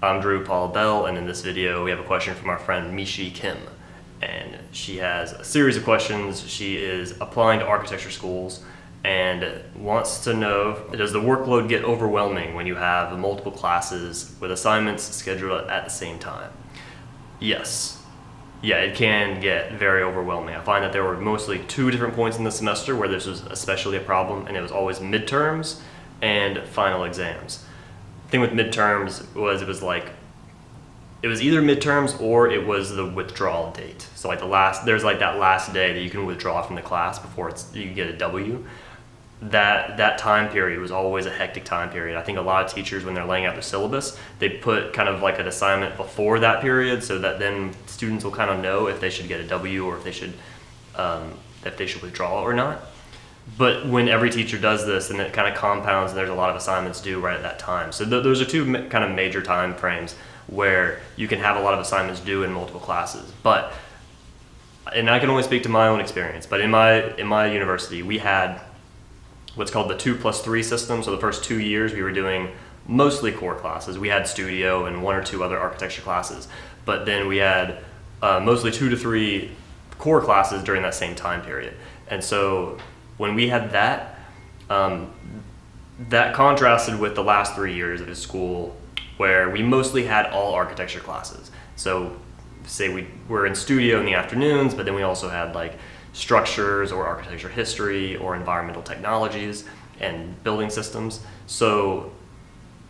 I'm Drew Paul Bell, and in this video we have a question from our friend Mishi Kim. And she has a series of questions. She is applying to architecture schools and wants to know, does the workload get overwhelming when you have multiple classes with assignments scheduled at the same time? Yes. Yeah, it can get very overwhelming. I find that there were mostly two different points in the semester where this was especially a problem, and it was always midterms and final exams. The thing with midterms was it was either midterms or it was the withdrawal date. So there's that last day that you can withdraw from the class before you get a W. That time period was always a hectic time period. I think a lot of teachers, when they're laying out their syllabus, they put kind of like an assignment before that period so that then students will kind of know if they should get a W or if they should withdraw or not. But when every teacher does this, and it kind of compounds, and there's a lot of assignments due right at that time. So those are two kind of major time frames where you can have a lot of assignments due in multiple classes. And I can only speak to my own experience, but in my university, we had what's called the 2+3 system. So the first 2 years we were doing mostly core classes. We had studio and one or two other architecture classes, but then we had mostly 2 to 3 core classes during that same time period. And so when we had that, that contrasted with the last 3 years of his school where we mostly had all architecture classes. So say we were in studio in the afternoons, but then we also had like structures or architecture history or environmental technologies and building systems. So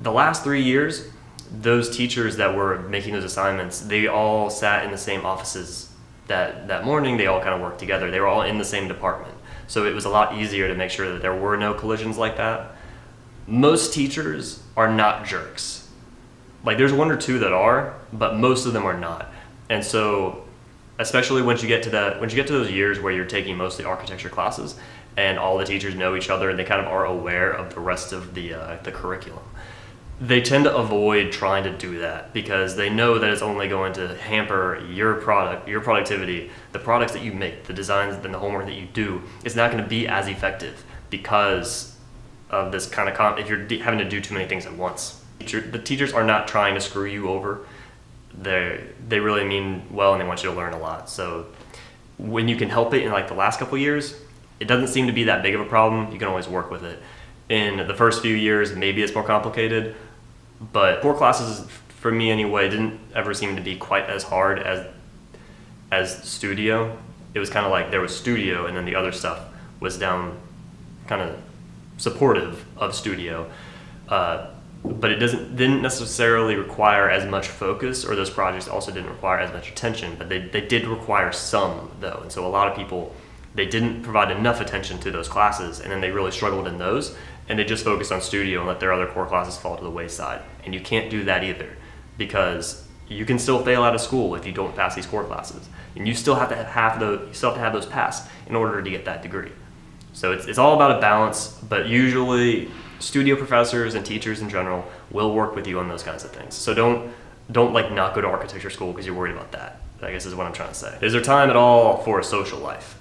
the last 3 years, those teachers that were making those assignments, they all sat in the same offices that morning. They all kind of worked together. They were all in the same department. So it was a lot easier to make sure that there were no collisions like that. Most teachers are not jerks. Like there's one or two that are, but most of them are not. And so especially once you get to those years where you're taking mostly architecture classes and all the teachers know each other and they kind of are aware of the rest of the curriculum, they tend to avoid trying to do that because they know that it's only going to hamper your productivity, the products that you make, the designs and the homework that you do. It's not going to be as effective because of this kind of if you're having to do too many things at once. The teachers are not trying to screw you over. They really mean well and they want you to learn a lot. So when you can help it in like the last couple of years, it doesn't seem to be that big of a problem. You can always work with it. In the first few years, maybe it's more complicated, but core classes, for me anyway, didn't ever seem to be quite as hard as studio. It was kind of like there was studio and then the other stuff was down kind of supportive of studio. But it didn't necessarily require as much focus, or those projects also didn't require as much attention, but they did require some though. And so a lot of people, they didn't provide enough attention to those classes, and then they really struggled in those, and they just focused on studio and let their other core classes fall to the wayside. And you can't do that either, because you can still fail out of school if you don't pass these core classes, and you still have to have those passed in order to get that degree. So it's all about a balance, but usually studio professors and teachers in general will work with you on those kinds of things. So don't like not go to architecture school because you're worried about that, I guess is what I'm trying to say. Is there time at all for a social life?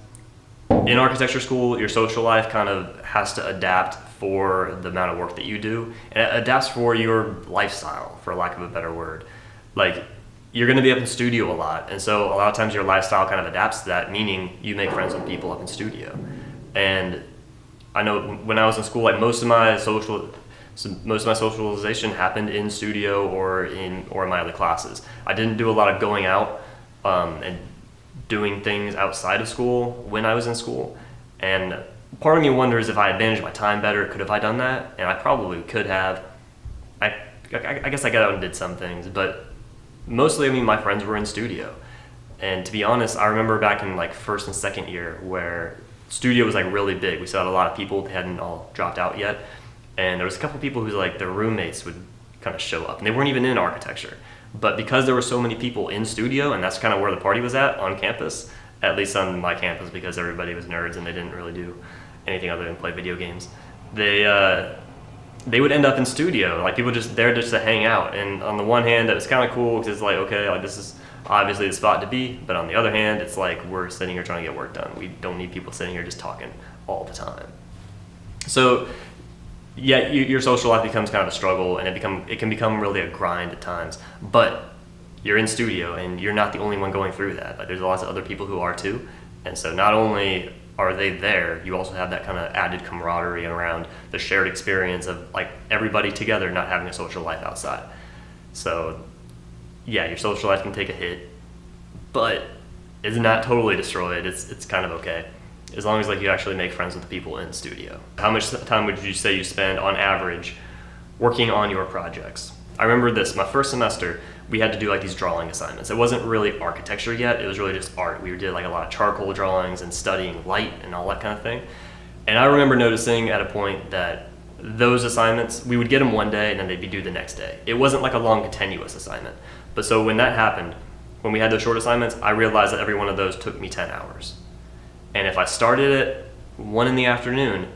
In architecture school, your social life kind of has to adapt for the amount of work that you do, and it adapts for your lifestyle, for lack of a better word. Like, you're going to be up in studio a lot, and so a lot of times your lifestyle kind of adapts to that, meaning you make friends with people up in studio. And I know when I was in school, like most of my socialization happened in studio or in my other classes. I didn't do a lot of going out and doing things outside of school when I was in school. And part of me wonders if I had managed my time better, could have I done that? And I probably could have. I guess I got out and did some things, but mostly, I mean, my friends were in studio. And to be honest, I remember back in like first and second year where studio was like really big. We still had a lot of people that hadn't all dropped out yet. And there was a couple of people who like their roommates would kind of show up, and they weren't even in architecture. But because there were so many people in studio, and that's kind of where the party was on campus, at least on my campus, because everybody was nerds and they didn't really do anything other than play video games, they would end up in studio, like people just there just to hang out. And on the one hand, that was kind of cool because it's like, okay, like this is obviously the spot to be, but on the other hand, it's like we're sitting here trying to get work done. We don't need people sitting here just talking all the time. So yeah, your social life becomes kind of a struggle, and it can become really a grind at times. But you're in studio, and you're not the only one going through that. Like, there's lots of other people who are too, and so not only are they there, you also have that kind of added camaraderie around the shared experience of like everybody together, not having a social life outside. So yeah, your social life can take a hit, but it's not totally destroyed. It's kind of okay, as long as like you actually make friends with the people in studio. How much time would you say you spend on average working on your projects? I remember this, my first semester, we had to do like these drawing assignments. It wasn't really architecture yet, it was really just art. We did like a lot of charcoal drawings and studying light and all that kind of thing. And I remember noticing at a point that those assignments, we would get them one day and then they'd be due the next day. It wasn't like a long continuous assignment. But so when that happened, when we had those short assignments, I realized that every one of those took me 10 hours. And if I started at 1 in the afternoon,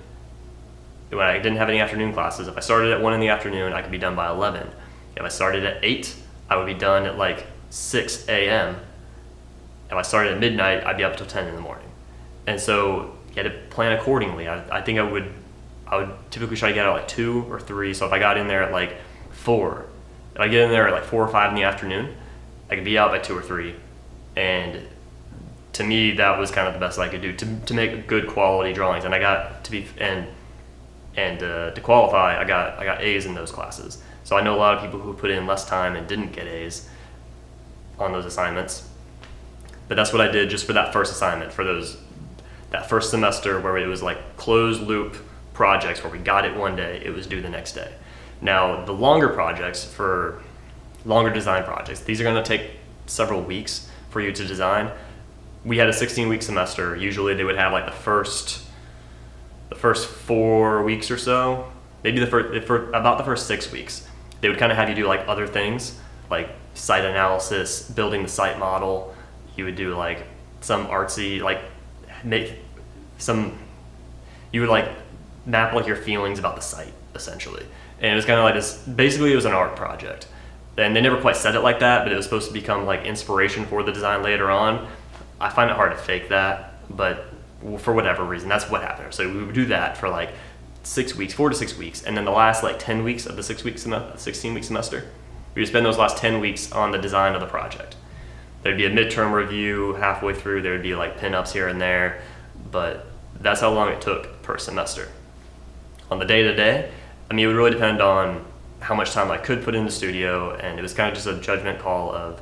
when I didn't have any afternoon classes, if I started at 1 in the afternoon, I could be done by 11. If I started at 8, I would be done at like 6 a.m. If I started at midnight, I'd be up till 10 in the morning. And so you had to plan accordingly. I think I would typically try to get out like 2 or 3. So if I got in there at like 4, if I get in there at like 4 or 5 in the afternoon, I could be out by 2 or 3. And to me, that was kind of the best I could do to make good quality drawings. And I got to be, and to qualify, I got A's in those classes. So I know a lot of people who put in less time and didn't get A's on those assignments. But that's what I did just for that first assignment, for that first semester where it was like closed loop projects where we got it one day, it was due the next day. Now, the longer projects, for longer design projects, these are going to take several weeks for you to design. We had a 16-week semester. Usually they would have like the first 4 weeks or so, maybe about the first 6 weeks. They would kind of have you do like other things, like site analysis, building the site model. You would do like some artsy, like you would like map like your feelings about the site, essentially. And it was kind of like this, basically it was an art project. And they never quite said it like that, but it was supposed to become like inspiration for the design later on. I find it hard to fake that, but for whatever reason, that's what happened. So we would do that for like 6 weeks, 4 to 6 weeks. And then the last like 10 weeks of the 16-week semester, we would spend those last 10 weeks on the design of the project. There'd be a midterm review halfway through, there would be like pinups here and there, but that's how long it took per semester. On the day-to-day, I mean, it would really depend on how much time I could put in the studio, and it was kind of just a judgment call of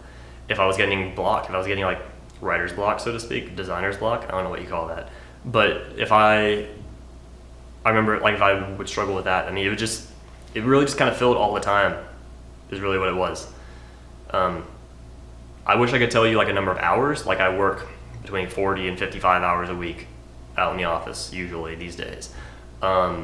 if I was getting blocked, if I was getting like writer's block, so to speak, designer's block, I don't know what you call that. But if I remember, like, if I would struggle with that, I mean, it really just kind of filled all the time, is really what it was. I wish I could tell you like a number of hours. Like, I work between 40 and 55 hours a week out in the office usually these days. I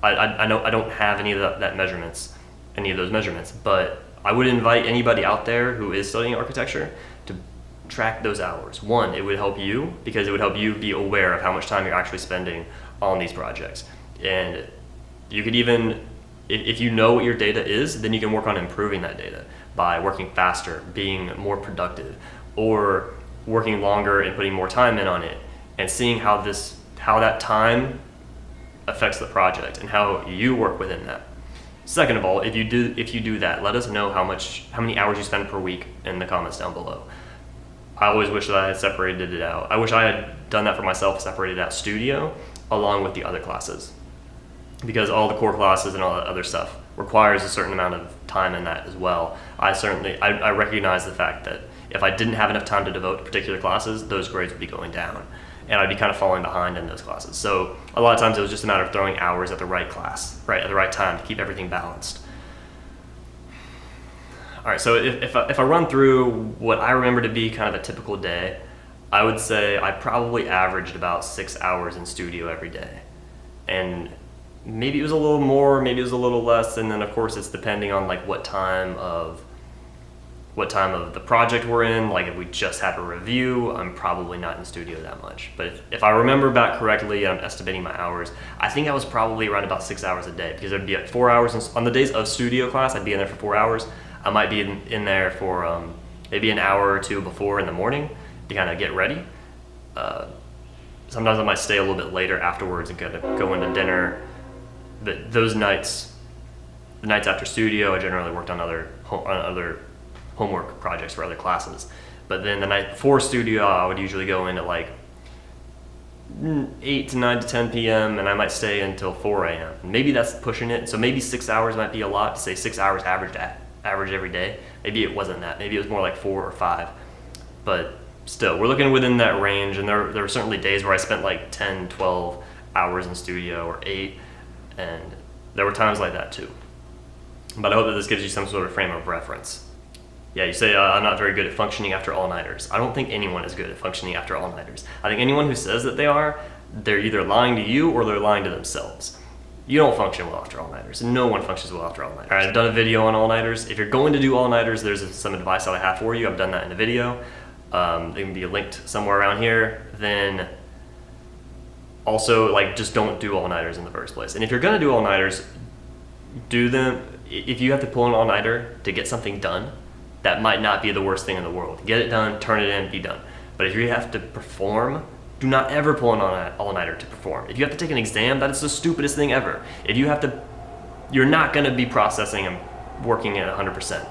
know I don't have any of any of those measurements, but I would invite anybody out there who is studying architecture to track those hours. One, it would help you because it would help you be aware of how much time you're actually spending on these projects. And you could even, if you know what your data is, then you can work on improving that data by working faster, being more productive, or working longer and putting more time in on it, and seeing how that time affects the project and how you work within that. Second of all, if you do that, let us know how many hours you spend per week in the comments down below. I always wish that I had separated it out. I wish I had done that for myself, separated out studio along with the other classes, because all the core classes and all that other stuff requires a certain amount of time in that as well. I recognize the fact that if I didn't have enough time to devote to particular classes, those grades would be going down, and I'd be kind of falling behind in those classes. So a lot of times it was just a matter of throwing hours at the right class, right, at the right time to keep everything balanced. All right, so if I run through what I remember to be kind of a typical day, I would say I probably averaged about 6 hours in studio every day. And maybe it was a little more, maybe it was a little less, and then of course it's depending on like what time of the project we're in. Like if we just had a review, I'm probably not in studio that much. But if I remember back correctly, I'm estimating my hours, I think I was probably around about 6 hours a day, because I'd be at 4 hours on the days of studio class, I'd be in there for 4 hours. I might be in there for maybe an hour or two before in the morning to kind of get ready. Sometimes I might stay a little bit later afterwards and kind of go into dinner, but those nights, the nights after studio, I generally worked on other homework projects for other classes. But then the night before studio, I would usually go in at like 8 to 9 to 10 p.m. and I might stay until 4 a.m. Maybe that's pushing it. So maybe 6 hours might be a lot to say 6 hours average every day. Maybe it wasn't that. Maybe it was more like 4 or 5. But still, we're looking within that range. And there were certainly days where I spent like 10, 12 hours in studio or 8. And there were times like that too. But I hope that this gives you some sort of frame of reference. Yeah, you say I'm not very good at functioning after all-nighters. I don't think anyone is good at functioning after all-nighters. I think anyone who says that they are, they're either lying to you or they're lying to themselves. You don't function well after all-nighters. No one functions well after all-nighters. All right, I've done a video on all-nighters. If you're going to do all-nighters, there's some advice that I have for you. I've done that in a video. They can be linked somewhere around here. Then also, like, just don't do all-nighters in the first place. And if you're gonna do all-nighters, do them. If you have to pull an all-nighter to get something done, that might not be the worst thing in the world. Get it done, turn it in, be done. But if you have to perform, do not ever pull an all-nighter to perform. If you have to take an exam, that is the stupidest thing ever. If you have to, you're not gonna be processing and working at 100%.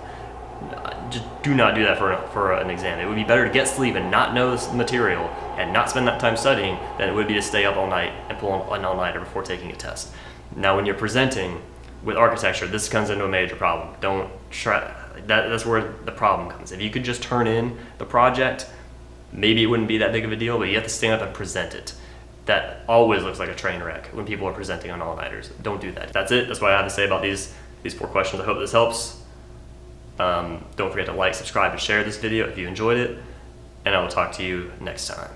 Just do not do that for an exam. It would be better to get sleep and not know this material and not spend that time studying than it would be to stay up all night and pull an all-nighter before taking a test. Now, when you're presenting with architecture, this comes into a major problem. Don't try. That's where the problem comes. If you could just turn in the project, maybe it wouldn't be that big of a deal, but you have to stand up and present it. That always looks like a train wreck when people are presenting on all-nighters. Don't do that. That's it. That's what I have to say about these 4 questions. I hope this helps. Don't forget to like, subscribe, and share this video if you enjoyed it, and I will talk to you next time.